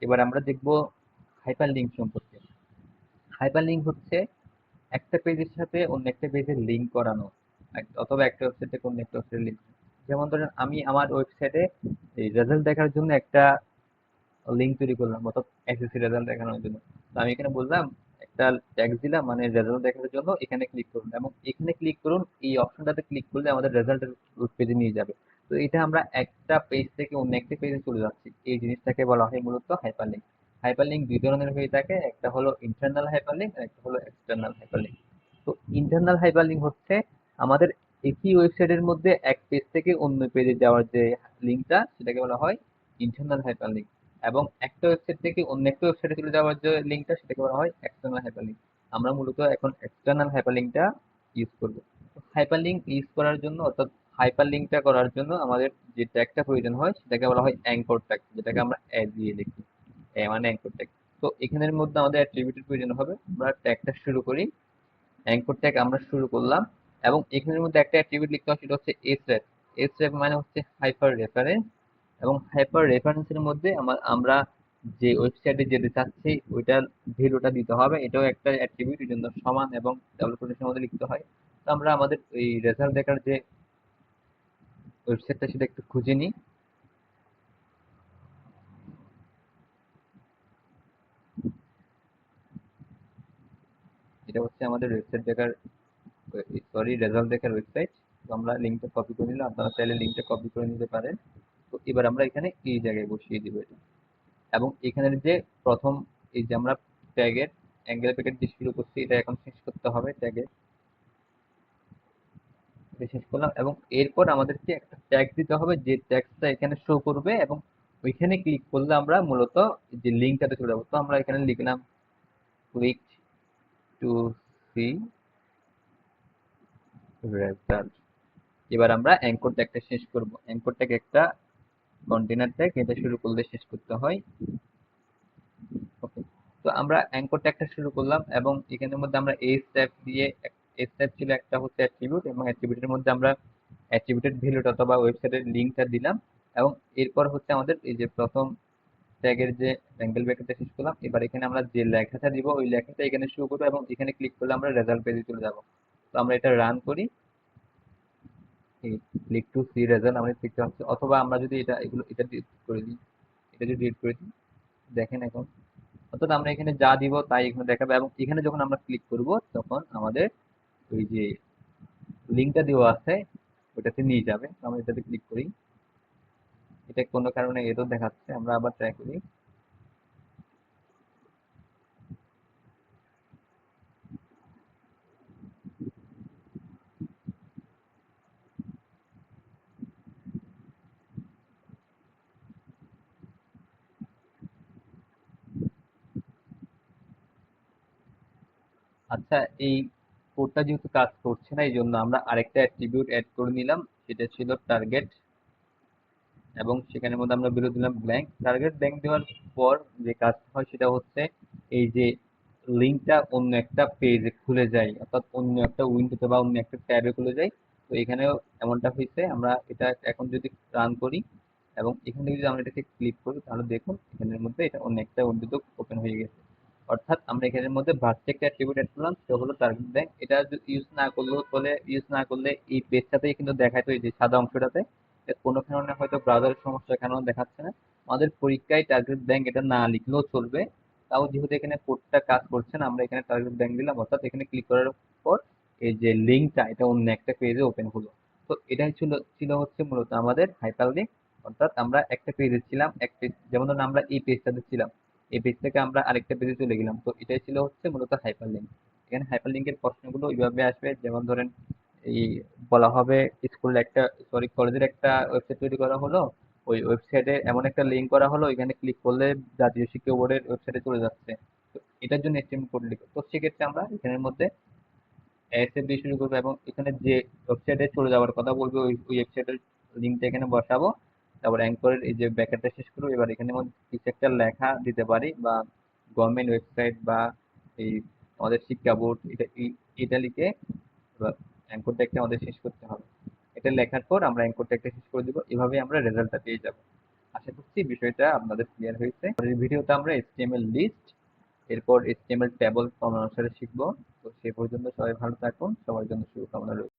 এবার আমরা দেখব হাইপার লিঙ্ক সম্পর্কে। হাইপার লিঙ্ক হচ্ছে একটা পেজের সাথে অন্য একটা পেজের লিঙ্ক করানো, অথবা একটা ওয়েবসাইট থেকে অন্য একটা ওয়েবসাইটে লিঙ্ক। যেমন ধরেন আমি আমার ওয়েবসাইটে এই রেজাল্ট দেখার জন্য একটা লিঙ্ক তৈরি করলাম, অর্থাৎ এসএসসি রেজাল্ট দেখানোর জন্য। তো আমি এখানে বললাম, একটা ট্যাগ দিলাম, মানে রেজাল্ট দেখার জন্য এখানে ক্লিক করুন, এবং এখানে ক্লিক করুন, এই অপশনটাতে ক্লিক করলে আমাদের রেজাল্টের পেজে নিয়ে যাবে। তো এটা আমরা একটা পেজ থেকে অন্য একটা পেজে চলে যাচ্ছি, এই জিনিসটাকে বলা হয় মূলত হাইপারলিংক। হাইপারলিংক দুই ধরনের হয়ে থাকে, একটা হলো ইন্টারনাল হাইপারলিংক আর একটা হলো এক্সটার্নাল হাইপারলিংক। তো ইন্টারনাল হাইপারলিংক হচ্ছে আমাদের একই ওয়েবসাইটের মধ্যে এক পেজ থেকে অন্য পেজে যাওয়ার যে লিঙ্কটা, সেটাকে বলা হয় ইন্টারনাল হাইপারলিংক। এবং একটা ওয়েবসাইট থেকে অন্য একটা ওয়েবসাইটে চলে যাওয়ার যে লিঙ্কটা, সেটাকে বলা হয় এক্সটার্নাল হাইপারলিংক। আমরা মূলত এখন এক্সটার্নাল হাইপারলিংকটা ইউজ করব। হাইপারলিংক ইউজ করার জন্য, অর্থাৎ হাইপারলিংকটা করার জন্য আমাদের যে ট্যাগটা প্রয়োজন হয় সেটাকে বলা হয় অ্যাঙ্কর ট্যাগ, যেটাকে আমরা এ দিয়ে লিখি, এ মানে অ্যাঙ্কর ট্যাগ। তো এখানের মধ্যে আমাদের অ্যাট্রিবিউটের প্রয়োজন হবে। আমরা ট্যাগটা শুরু করি, অ্যাঙ্কর ট্যাগ আমরা শুরু করলাম, এবং এখানের মধ্যে একটা অ্যাট্রিবিউট লিখতে হবে, সেটা হচ্ছে এসরেফ। এসরেফ মানে হচ্ছে হাইপার রেফারেন্স। এবং হাইপার রেফারেন্সের মধ্যে আমরা যে ওয়েবসাইটে যেতে চাচ্ছি ওইটার ভ্যালুটা দিতে হবে, এটাও একটা অ্যাট্রিবিউট, এর জন্য সমান এবং ডাবল কোটেশনের মধ্যে লিখতে হয়। তো আমরা আমাদের এই রেজাল্ট দেখার যে ওয়েবসাইটটা সেটা একটু খুঁজে নিই। এটা হচ্ছে আমাদের ওয়েবসাইট দেখার, সরি, রেজাল্ট দেখার ওয়েবসাইট। তো আমরা লিঙ্কটা কপি করে নিলাম, আপনারা চাইলে লিঙ্কটা কপি করে নিতে পারেন। তো এবার আমরা এখানে এই জায়গায় বসিয়ে দিব এটা। এবং এখানের যে প্রথম, এই যে আমরা ট্যাগের অ্যাঙ্গেল প্যাকেট দিয়ে শুরু করছি, এটা এখন শেষ করতে হবে ট্যাগের, এটা শেষ করলাম। এবং এরপর আমাদেরকে একটা ট্যাগ দিতে হবে, যে ট্যাগটা এখানে শো করবে, এবং ওইখানে ক্লিক করলে আমরা মূলত যে লিঙ্কটাতে চলে যাবো। তো আমরা এখানে লিখলাম ক্লিক টু সি রেজাল্ট। এবার আমরা অ্যাঙ্কর ট্যাগটা শেষ করব। অ্যাঙ্কর ট্যাগ একটা কন্টেনার ট্যাগ, এটা শুরু করলে শেষ করতে হয়। ওকে, তো আমরা অ্যাঙ্কর ট্যাগটা শুরু করলাম, এবং এখানের মধ্যে আমরা এই স্টেপ দিয়ে, এই স্টেপ ছিল একটা হচ্ছে অ্যাট্রিবিউট, এবং অ্যাট্রিবিউটের মধ্যে আমরা অ্যাট্রিবিউটের ভ্যালুটা অথবা ওয়েবসাইটের লিঙ্কটা দিলাম। এবং এরপর হচ্ছে আমাদের এই যে প্রথম ট্যাগের যে অ্যাঙ্গেল ব্র্যাকেটটা শেষ করলাম। এবার এখানে আমরা যে লেখাটা দিব ওই লেখাটা এখানে শুরু করবো, এবং এখানে ক্লিক করলে আমরা রেজাল্ট পেজে চলে যাব। তো আমরা এটা রান করি, ক্লিক টু সি রেজাল্ট আমাদের দেখতে পাচ্ছি। অথবা আমরা যদি এটা ডিলিট করে দিই, এটা যদি ডিলিট করে দিই, দেখেন এখন, অর্থাৎ আমরা এখানে যা দিব তাই এখানে দেখাবে। এবং এখানে যখন আমরা ক্লিক করব তখন আমাদের ওই যে লিঙ্কটা দেওয়া আছে ওটাতে নিয়ে যাবে। তো আমরা এটাতে ক্লিক করি, এটা কোনো কারণে এরর দেখাচ্ছে, আমরা আবার ট্রাই করি। আচ্ছা, এই কোডটা যেহেতু কাজ করছে না, এই জন্য আমরা আরেকটা অ্যাট্রিবিউট অ্যাড করে নিলাম, সেটা ছিল টার্গেট। এবং সেখানের মধ্যে আমরা বেরো দিলাম ব্ল্যাঙ্ক। টার্গেট ব্ল্যাঙ্ক দেওয়ার পর যে কাজ হয় সেটা হচ্ছে এই যে লিঙ্কটা অন্য একটা পেজে খুলে যায়, অর্থাৎ অন্য একটা উইন্ডোতে বা অন্য একটা ট্যাবে খুলে যায়। তো এখানেও এমনটা হয়েছে। আমরা এটা এখন যদি রান করি এবং এখান থেকে যদি আমরা এটাকে ক্লিক করি, তাহলে দেখুন এখানের মধ্যে এটা অন্য একটা উইন্ডোতে ওপেন হয়ে গেছে। অর্থাৎ আমরা এখানের মধ্যে ভার্সে একটা অ্যাট্রিবিউট অ্যাড করলাম, সেটা হলো টার্গেট ব্ল্যাঙ্ক। এটা ইউজ না করলে এই পেজটাতেই কিন্তু দেখাতো, এই যে সাদা অংশটাতে। এর কোনো কারণে হয়তো ব্রাউজারের সমস্যার কারণে দেখাচ্ছে না। আমাদের পরীক্ষায় টার্গেট ব্যাংক এটা না লিখলেও চলবে। তাও যেহেতু এখানে কোডটা কাজ করছে না, আমরা এখানে টার্গেট ব্যাংক দিলাম, অর্থাৎ এখানে ক্লিক করার পর এই যে লিঙ্কটা এটা অন্য একটা পেজে ওপেন হলো। তো এটাই ছিল ছিল হচ্ছে মূলত আমাদের হাইপার লিঙ্ক। অর্থাৎ আমরা একটা পেজে ছিলাম, এক পেজ, যেমন ধরুন আমরা এই পেজটাতে ছিলাম, এই পেজ থেকে আমরা আরেকটা পেজে চলে গেলাম। তো এটাই ছিল হচ্ছে মূলত হাইপার লিঙ্ক। এখানে হাইপার লিঙ্কের প্রশ্নগুলো ওইভাবে আসবে, যেমন ধরেন এই বলা হবে স্কুলের একটা, সরি, কলেজের একটা ওয়েবসাইট তৈরি করা হলো, ওই ওয়েবসাইটে এমন একটা লিঙ্ক করা হলো, এখানে ক্লিক করলে জাতীয় শিক্ষা বোর্ডের ওয়েবসাইটে চলে যাচ্ছে। তো এটার জন্য এসটিএমএল কোড লিখো। তো সেক্ষেত্রে আমরা এখানের মধ্যে এসএফ দিয়ে শুরু করবো, এবং এখানে যে ওয়েবসাইটে চলে যাওয়ার কথা বলবে ওই ওয়েবসাইটের লিঙ্কটা এখানে বসাবো। তারপর অ্যাঙ্করের এই যে ব্যাকেটটা শেষ করবো। এবার এখানে মধ্যে কিছু একটা লেখা দিতে পারি, বা গভর্নমেন্ট ওয়েবসাইট, বা এই আমাদের শিক্ষা বোর্ড, এটা লিখে এবার অ্যাঙ্কর ট্যাগটা আমাদের শেষ করতে হবে। এটা লেখার পর আমরা অ্যাঙ্কর ট্যাগটা শেষ করে দিব। এভাবে আমরা রেজাল্টটা পেয়ে যাব। আশা করছি বিষয়টা আপনাদের ক্লিয়ার হয়েছে। পরের ভিডিওতে আমরা HTML লিস্ট, এরপর HTML টেবল ক্রমানুসারে শিখবো। তো সে পর্যন্ত সবাই ভালো থাকুন, সবার জন্য শুভকামনা রইল।